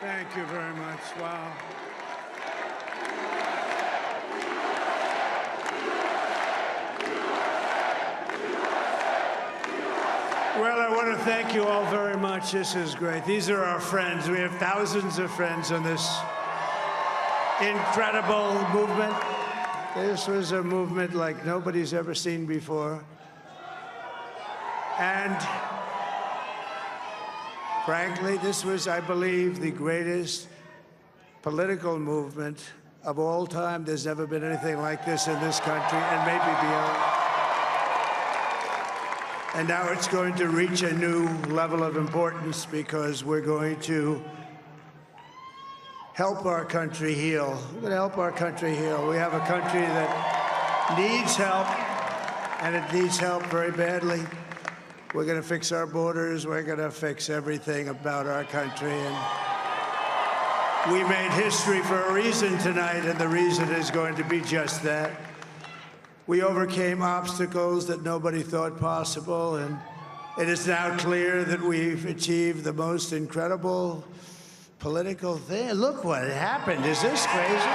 Thank you very much. Wow. Well, I want to thank you all very much. This is great. These are our friends. We have thousands of friends on this incredible movement. This was a movement like nobody's ever seen before. And frankly, this was, I believe, the greatest political movement of all time. There's never been anything like this in this country, and maybe beyond. And now it's going to reach a new level of importance because we're going to help our country heal. We're going to help our country heal. We have a country that needs help, and it needs help very badly. We're going to fix our borders. We're going to fix everything about our country. And we made history for a reason tonight, and the reason is going to be just that. We overcame obstacles that nobody thought possible, and it is now clear that we've achieved the most incredible political thing. Look what happened. Is this crazy?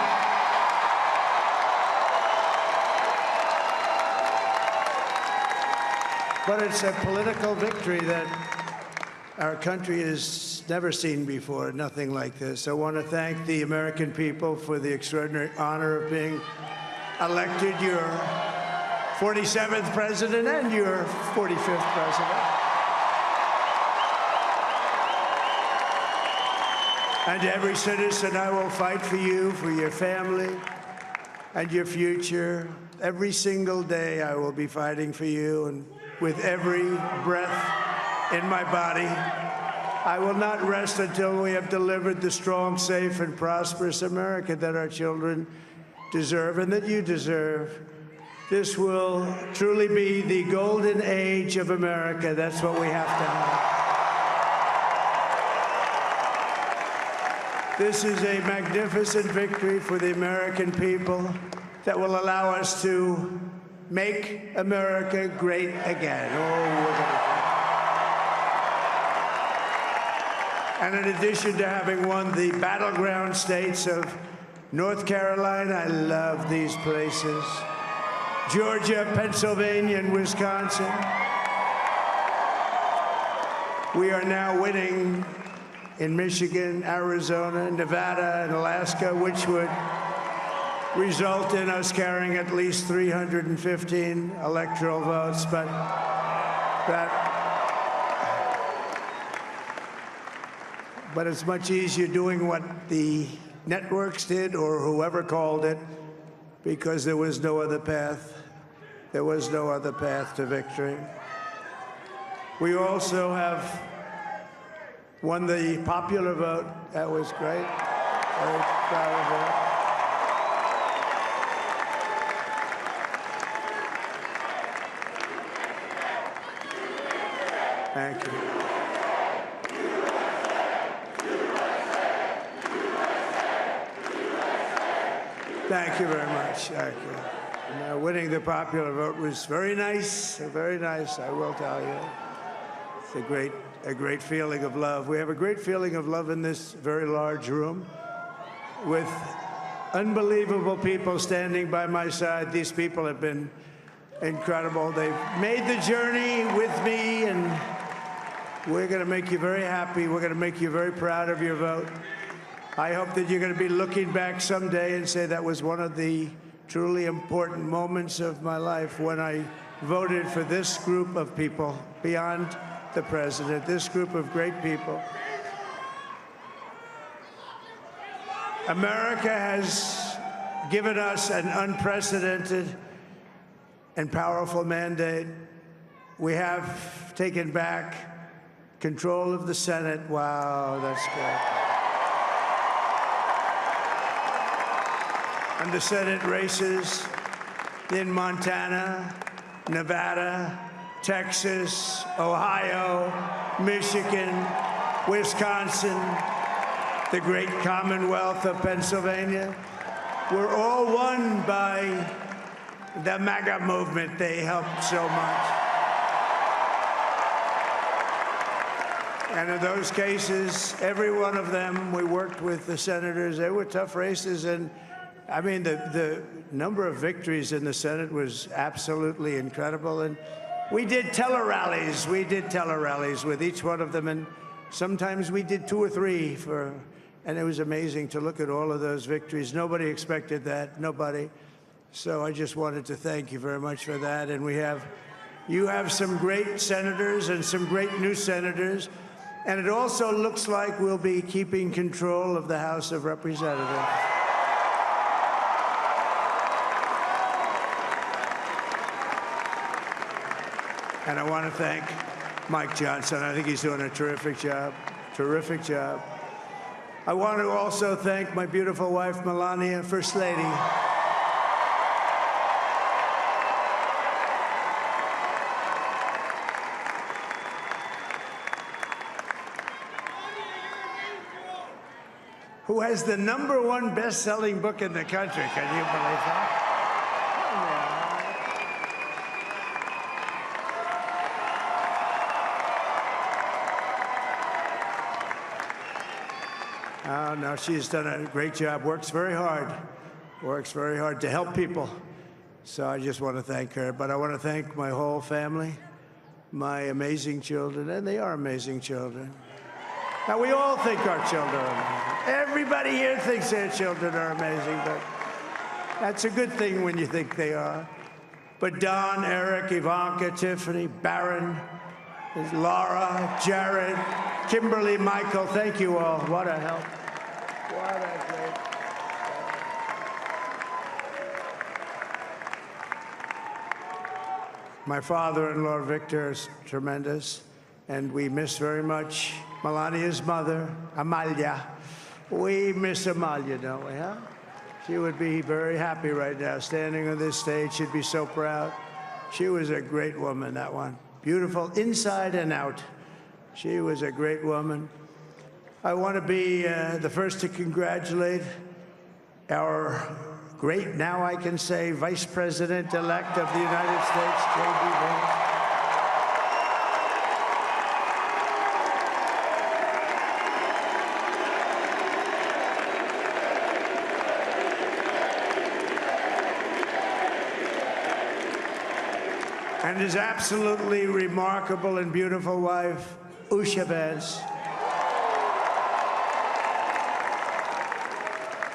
But it's a political victory that our country has never seen before, nothing like this. I want to thank the American people for the extraordinary honor of being elected your 47th president and your 45th president. And every citizen, I will fight for you, for your family, and your future. Every single day, I will be fighting for you, and with every breath in my body, I will not rest until we have delivered the strong, safe, and prosperous America that our children deserve and that you deserve. This will truly be the golden age of America. That's what we have to have. This is a magnificent victory for the American people that will allow us to make America great again. And in addition to having won the battleground states of North Carolina, I love these places, Georgia, Pennsylvania, and Wisconsin, we are now winning in Michigan, Arizona, Nevada, and Alaska, which would result in us carrying at least 315 electoral votes. But it's much easier doing what the networks did or whoever called it, because there was no other path. There was no other path to victory. We also have won the popular vote. That was great. Very proud of that. Thank you. Thank you very much. Thank you. And, winning the popular vote was very nice, I will tell you. It's a great feeling of love. We have a great feeling of love in this very large room with unbelievable people standing by my side. These people have been incredible. They've made the journey with me, and we're going to make you very happy. We're going to make you very proud of your vote. I hope that you're going to be looking back someday and say that was one of the truly important moments of my life when I voted for this group of people beyond the president, this group of great people. America has given us an unprecedented and powerful mandate. We have taken back control of the Senate. Wow, that's good. And the Senate races in Montana, Nevada, Texas, Ohio, Michigan, Wisconsin, the great Commonwealth of Pennsylvania, were all won by the MAGA movement. They helped so much. And in those cases, every one of them, we worked with the senators. They were tough races. And I mean, the number of victories in the Senate was absolutely incredible. And we did tele-rallies. We did tele-rallies with each one of them. And sometimes we did 2 or 3 and it was amazing to look at all of those victories. Nobody expected that, nobody. So I just wanted to thank you very much for that. And you have some great senators and some great new senators. And it also looks like we'll be keeping control of the House of Representatives. And I want to thank Mike Johnson. I think he's doing a terrific job, terrific job. I want to also thank my beautiful wife, Melania, First Lady. Who has the #1 best-selling book in the country. Can you believe that? Oh, no, she's done a great job, works very hard to help people. So I just want to thank her. But I want to thank my whole family, my amazing children, and they are amazing children. Now, we all think our children are amazing. Everybody here thinks their children are amazing, but that's a good thing when you think they are. But Don, Eric, Ivanka, Tiffany, Barron, Laura, Jared, Kimberly, Michael, thank you all. What a help. What a great. My father-in-law, Victor, is tremendous, and we miss very much Melania's mother, Amalia. We miss Amalia, don't we, huh? She would be very happy right now, standing on this stage. She'd be so proud. She was a great woman, that one. Beautiful inside and out. She was a great woman. I want to be the first to congratulate our great, now I can say, Vice President-elect of the United States, J.D. Vance. And his absolutely remarkable and beautiful wife, Usha Vance.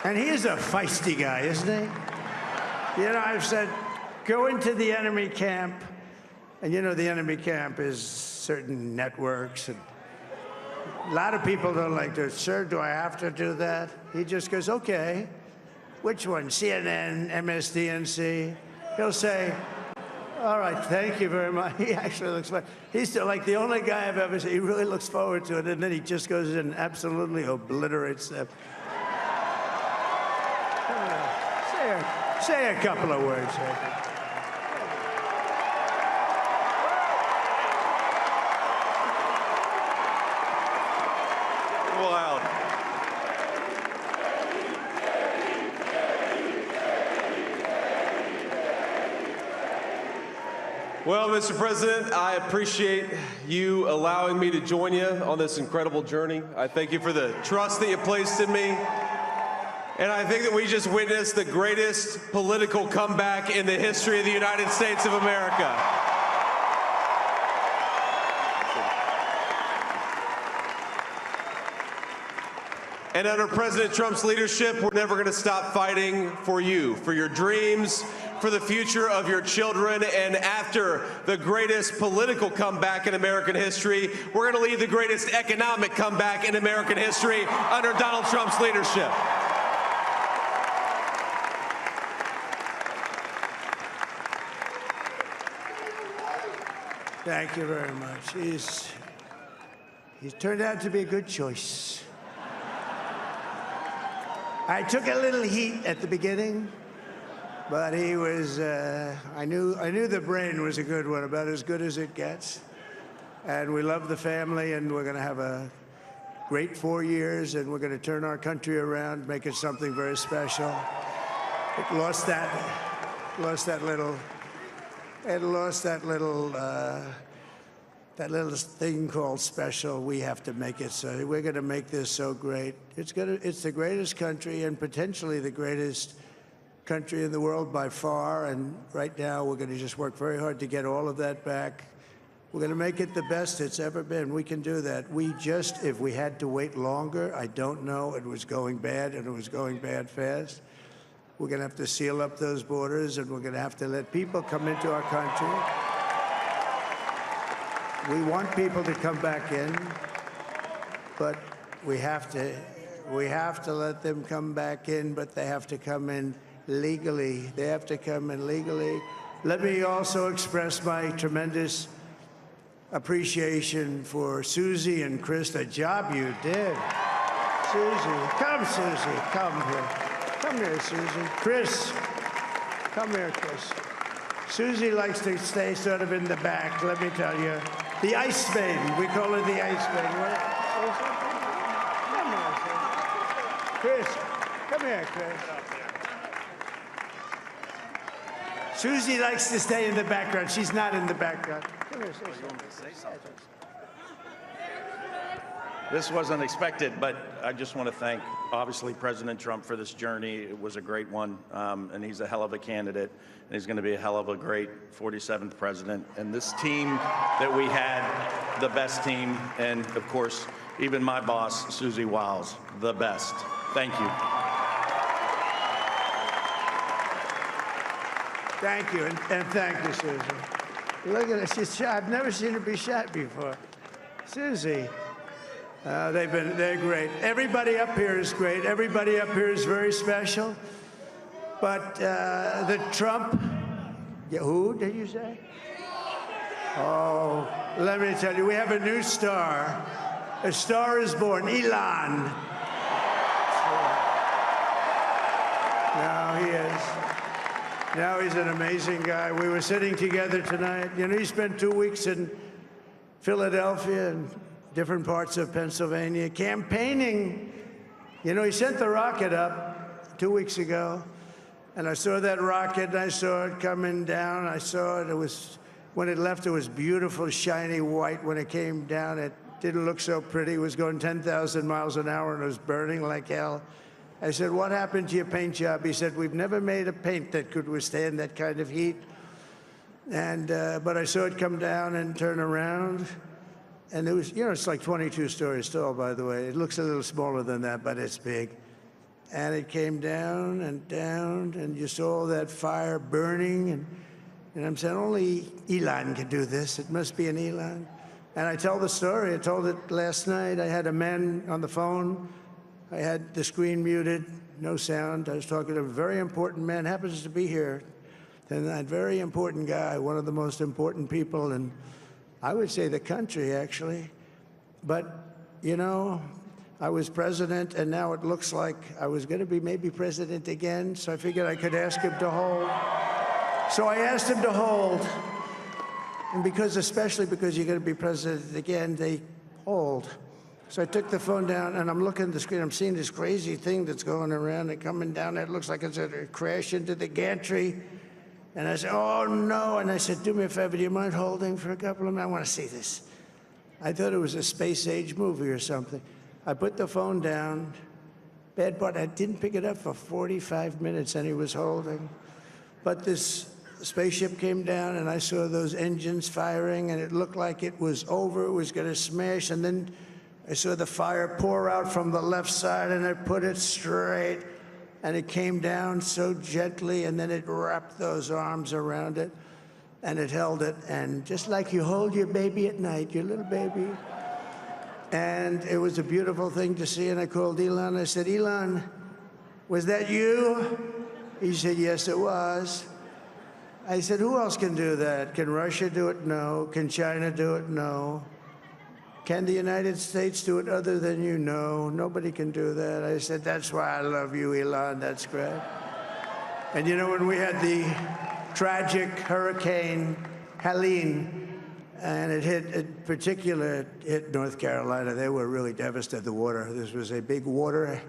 And he is a feisty guy, isn't he? You know, I've said, go into the enemy camp. And you know, the enemy camp is certain networks. And a lot of people don't like to, sir, do I have to do that? He just goes, okay. Which one? CNN, MSDNC? He'll say, all right, thank you very much. He actually looks fine. He's still like the only guy I've ever seen. He really looks forward to it, and then he just goes in and absolutely obliterates them. Say a couple of words. Wow. Well, Mr. President, I appreciate you allowing me to join you on this incredible journey. I thank you for the trust that you placed in me. And I think that we just witnessed the greatest political comeback in the history of the United States of America. And under President Trump's leadership, we're never going to stop fighting for you, for your dreams, for the future of your children. And after the greatest political comeback in American history, we're going to lead the greatest economic comeback in American history under Donald Trump's leadership. Thank you very much. He's turned out to be a good choice. I took a little heat at the beginning, but he was, I knew the brain was a good one, about as good as it gets. And we love the family, and we're going to have a great 4 years, and we're going to turn our country around, make it something very special. It lost that little that little thing called special, we have to make it so. We're going to make this so great. It's the greatest country and potentially the greatest country in the world by far. And right now, we're going to just work very hard to get all of that back. We're going to make it the best it's ever been. We can do that. If we had to wait longer, I don't know. It was going bad, and it was going bad fast. We're going to have to seal up those borders, and we're going to have to let people come into our country. We want people to come back in, but we have to let them come back in, but they have to come in legally. They have to come in legally. Let me also express my tremendous appreciation for Susie and Chris, the job you did. Susie, come here. Come here, Susie. Chris, come here, Chris. Susie likes to stay sort of in the back, let me tell you. The Ice Maiden, we call her the Ice Maiden. Come here, Chris. Come here, Chris. Susie likes to stay in the background. She's not in the background. Come here, say something. This wasn't expected, but I just want to thank, obviously, President Trump for this journey. It was a great one, and he's a hell of a candidate, and he's going to be a hell of a great 47th president. And this team that we had, the best team, and, of course, even my boss, Susie Wiles, the best. Thank you. Thank you, and thank you, Susie. Look at her, she's shy. I've never seen her be shy before. Susie, they're great. Everybody up here is great. Everybody up here is very special. But the Trump, who did you say? Oh, let me tell you, we have a new star. A star is born, Elon. Now he is. Now he's an amazing guy. We were sitting together tonight. You know, he spent 2 weeks in Philadelphia and different parts of Pennsylvania campaigning. You know, he sent the rocket up 2 weeks ago, and I saw that rocket, and I saw it coming down. I saw it. It was, when it left, it was beautiful, shiny white. When it came down, it didn't look so pretty. It was going 10,000 miles an hour, and it was burning like hell. I said, what happened to your paint job? He said, we've never made a paint that could withstand that kind of heat. And, but I saw it come down and turn around. And it was, you know, it's like 22 stories tall, by the way. It looks a little smaller than that, but it's big. And it came down, and you saw that fire burning. And I'm saying, only Elon can do this. It must be an Elon. And I tell the story. I told it last night. I had a man on the phone. I had the screen muted, no sound. I was talking to a very important man, happens to be here. And that very important guy, one of the most important people in, I would say, the country, actually. But, you know, I was president, and now it looks like I was going to be maybe president again, so I figured I could ask him to hold. So I asked him to hold. And especially because you're going to be president again, they hold. So I took the phone down, and I'm looking at the screen. I'm seeing this crazy thing that's going around and coming down. It looks like it's going to crash into the gantry. And I said, oh, no. And I said, do me a favor, do you mind holding for a couple of minutes? I want to see this. I thought it was a space-age movie or something. I put the phone down. Bad part, I didn't pick it up for 45 minutes, and he was holding. But this spaceship came down, and I saw those engines firing, and it looked like it was over. It was going to smash, and then I saw the fire pour out from the left side, and I put it straight, and it came down so gently, and then it wrapped those arms around it, and it held it, and just like you hold your baby at night, your little baby. And it was a beautiful thing to see, and I called Elon. I said, Elon, was that you? He said, yes, it was. I said, who else can do that? Can Russia do it? No. Can China do it? No. Can the United States do it other than you? No, nobody can do that. I said, that's why I love you, Elon. That's great. And you know, when we had the tragic Hurricane Helene, and it hit North Carolina, they were really devastated, the water. This was a big water,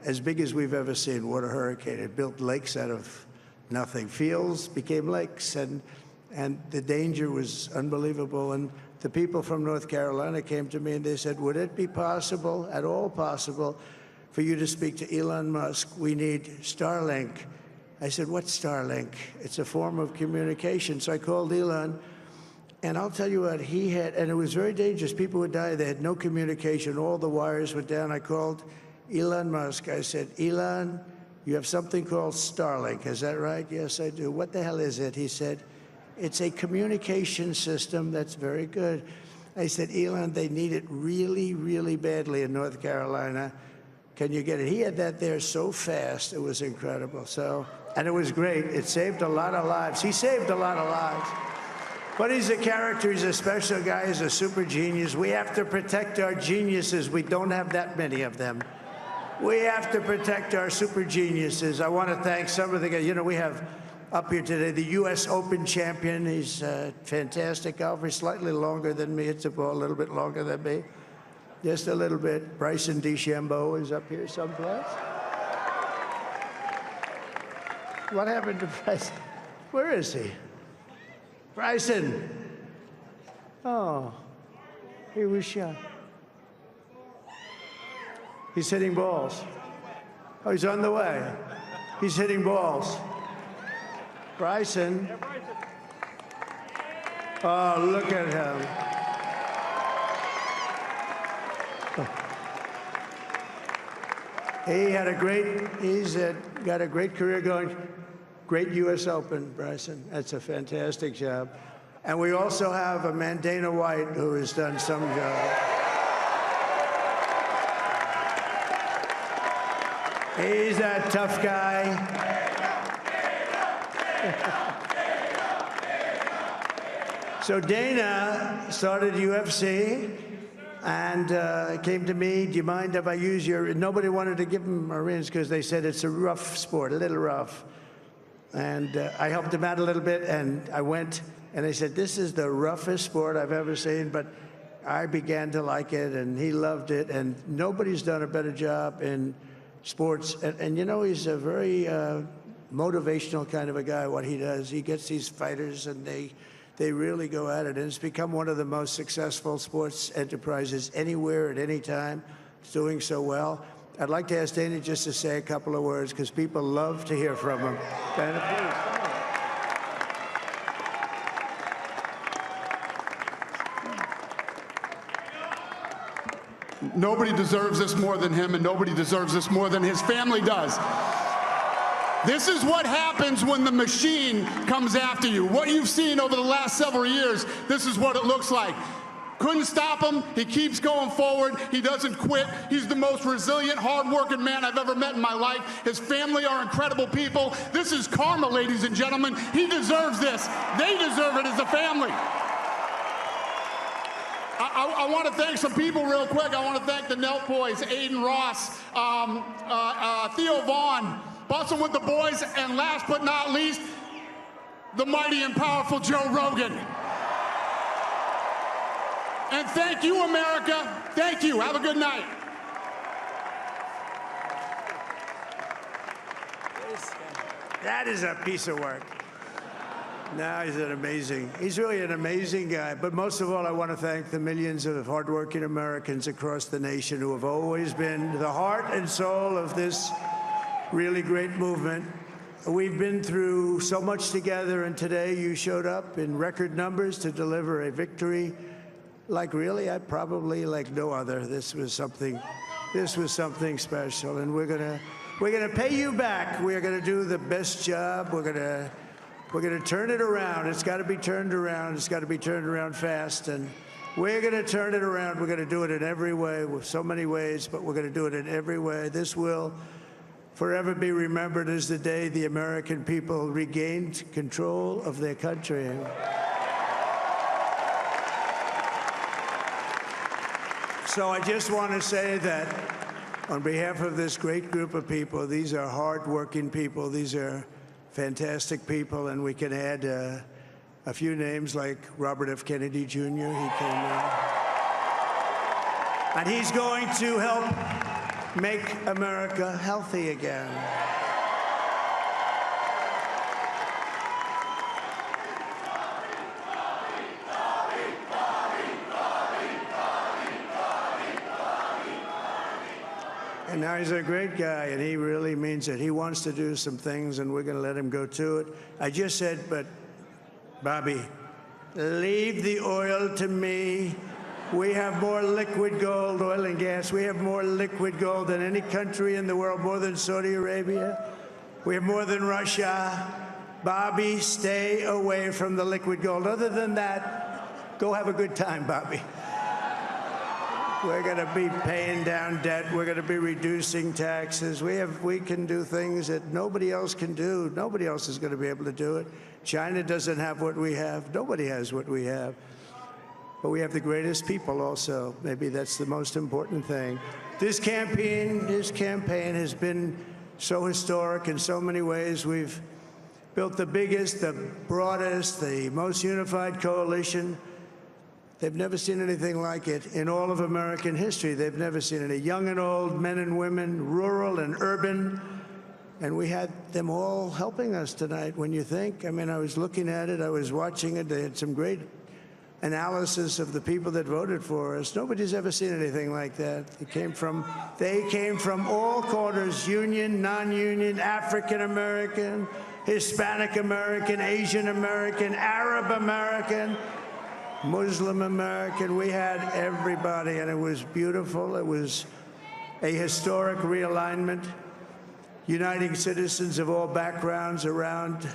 as big as we've ever seen, water hurricane. It built lakes out of nothing. Fields became lakes, and the danger was unbelievable. And the people from North Carolina came to me and they said, would it be possible, at all possible, for you to speak to Elon Musk? We need Starlink. I said, what's Starlink? It's a form of communication. So I called Elon, and I'll tell you what, he had, and it was very dangerous. People would die. They had no communication. All the wires went down. I called Elon Musk. I said, Elon, you have something called Starlink. Is that right? Yes, I do. What the hell is it? He said, it's a communication system that's very good. I said, Elon, they need it really, really badly in North Carolina. Can you get it? He had that there so fast. It was incredible. So, and it was great. It saved a lot of lives. He saved a lot of lives. But he's a character. He's a special guy. He's a super genius. We have to protect our geniuses. We don't have that many of them. We have to protect our super geniuses. I want to thank some of the guys. You know, we have up here today the U.S. Open champion. He's a fantastic golfer. He's slightly longer than me. It's a little bit longer than me. Just a little bit. Bryson DeChambeau is up here someplace. What happened to Bryson? Where is he? Bryson. Oh, he was shot. He's hitting balls. Oh, he's on the way. He's hitting balls. Bryson. Oh, look at him. He's got a great career going. Great U.S. Open, Bryson. That's a fantastic job. And we also have a man, Dana White, who has done some job. He's a tough guy. So Dana started UFC and came to me, do you mind if I use your, nobody wanted to give him a rinse because they said it's a rough sport, a little rough. And I helped him out a little bit, and I went, and they said, this is the roughest sport I've ever seen, but I began to like it, and he loved it, and nobody's done a better job in sports. And you know, he's a very motivational kind of a guy, what he does. He gets these fighters, and they really go at it, and it's become one of the most successful sports enterprises anywhere at any time. It's doing so well. I'd like to ask Dana just to say a couple of words, because people love to hear from him. Dana, please. Nobody deserves this more than him, and nobody deserves this more than his family does. This is what happens when the machine comes after you. What you've seen over the last several years, this is what it looks like. Couldn't stop him. He keeps going forward. He doesn't quit. He's the most resilient, hard-working man I've ever met in my life. His family are incredible people. This is karma, ladies and gentlemen. He deserves this. They deserve it as a family. I want to thank some people real quick. I want to thank the Nelt boys, Aiden Ross, Theo Vaughn, busting with the boys, and last but not least, the mighty and powerful Joe Rogan. And thank you, America. Thank you. Have a good night. That is a piece of work. No, he's really an amazing guy. But most of all, I want to thank the millions of hardworking Americans across the nation who have always been the heart and soul of this really great movement. We've been through so much together, and today you showed up in record numbers to deliver a victory like really, probably like no other. This was something special, and we're gonna pay you back. We're gonna do the best job. We're gonna turn it around. It's got to be turned around. It's got to be turned around fast, and we're gonna turn it around. We're gonna do it in every way, with so many ways, but we're gonna do it in every way. This will forever be remembered as the day the American people regained control of their country. So I just want to say that on behalf of this great group of people, these are hard-working people. These are fantastic people, and we can add a few names like Robert F. Kennedy Jr. He came in. And he's going to help make America healthy again. And now he's a great guy, and he really means it. He wants to do some things, and we're going to let him go to it. I just said, but, Bobby, leave the oil to me. We have more liquid gold, oil and gas. We have more liquid gold than any country in the world, more than Saudi Arabia. We have more than Russia. Bobby, stay away from the liquid gold. Other than that, go have a good time, Bobby. We're going to be paying down debt. We're going to be reducing taxes. We can do things that nobody else can do. Nobody else is going to be able to do it. China doesn't have what we have. Nobody has what we have. But we have the greatest people also. Maybe that's the most important thing. This campaign has been so historic in so many ways. We've built the biggest, the broadest, the most unified coalition. They've never seen anything like it in all of American history. They've never seen it. Young and old, men and women, rural and urban. And we had them all helping us tonight. When you think, I mean, I was looking at it, I was watching it. They had some great analysis of the people that voted for us. Nobody's ever seen anything like that. They came from all corners, union, non-union, African American, Hispanic American, Asian American, Arab American, Muslim American. We had everybody, and it was beautiful. It was a historic realignment, uniting citizens of all backgrounds around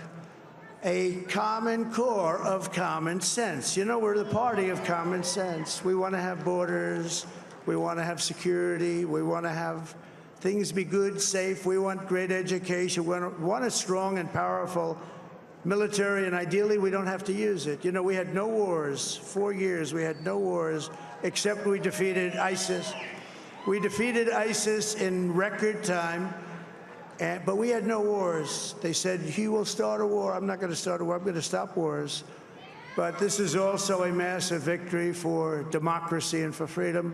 a common core of common sense. You know, we're the party of common sense. We want to have borders. We want to have security. We want to have things be good, safe. We want great education. We want a strong and powerful military, and ideally, we don't have to use it. You know, we had no wars. 4 years, we had no wars, except we defeated ISIS. We defeated ISIS in record time, but we had no wars. They said, he will start a war. I'm not going to start a war. I'm going to stop wars. But this is also a massive victory for democracy and for freedom.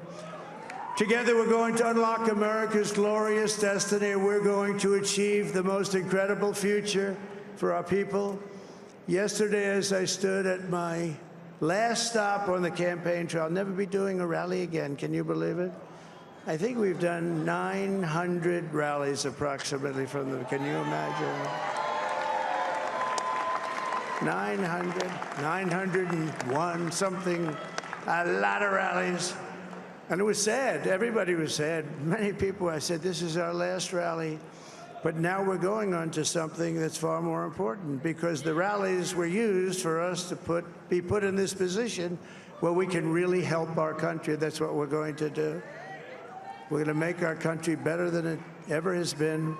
Together, we're going to unlock America's glorious destiny. We're going to achieve the most incredible future for our people. Yesterday, as I stood at my last stop on the campaign trail, I'll never be doing a rally again. Can you believe it? I think we've done 900 rallies approximately from them. Can you imagine? 901 something, a lot of rallies. And it was sad. Everybody was sad. Many people, I said, this is our last rally. But now we're going on to something that's far more important, because the rallies were used for us to be put in this position where we can really help our country. That's what we're going to do. We're going to make our country better than it ever has been.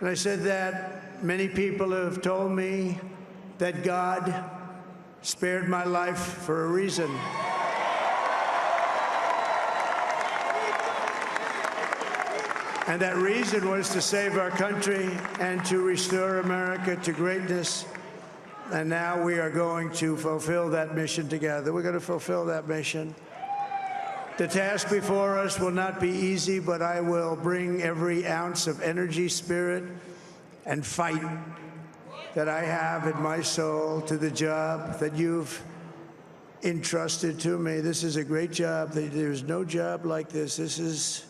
And I said that many people have told me that God spared my life for a reason. And that reason was to save our country and to restore America to greatness. And now we are going to fulfill that mission together. We're going to fulfill that mission. The task before us will not be easy, but I will bring every ounce of energy, spirit, and fight that I have in my soul to the job that you've entrusted to me. This is a great job. There's no job like this. This is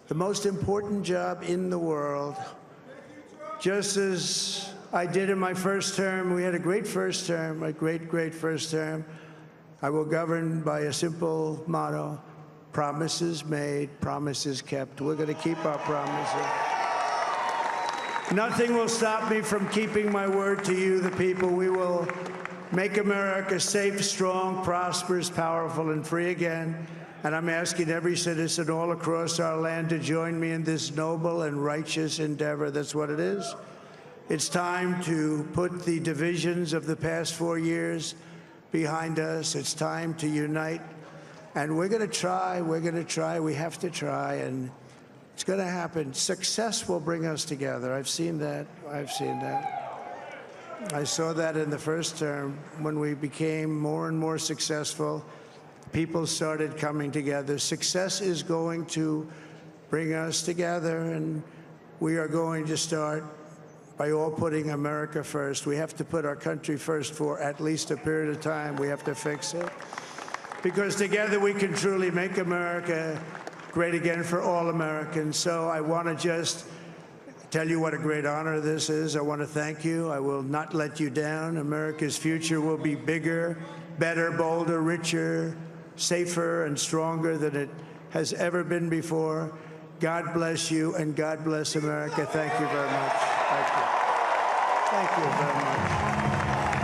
the most important job in the world. Just as I did in my first term, we had a great first term, a great, great first term. I will govern by a simple motto: promises made, promises kept. We're going to keep our promises. Nothing will stop me from keeping my word to you, the people. We will make America safe, strong, prosperous, powerful, and free again. And I'm asking every citizen all across our land to join me in this noble and righteous endeavor. That's what it is. It's time to put the divisions of the past 4 years behind us. It's time to unite. And we're going to try. We're going to try. We have to try. And it's going to happen. Success will bring us together. I've seen that. I've seen that. I saw that in the first term when we became more and more successful. People started coming together. Success is going to bring us together, and we are going to start by all putting America first. We have to put our country first for at least a period of time. We have to fix it. Because together we can truly make America great again for all Americans. So I want to just tell you what a great honor this is. I want to thank you. I will not let you down. America's future will be bigger, better, bolder, richer, safer, and stronger than it has ever been before. God bless you, and God bless America. Thank you very much. Thank you. Thank you very much.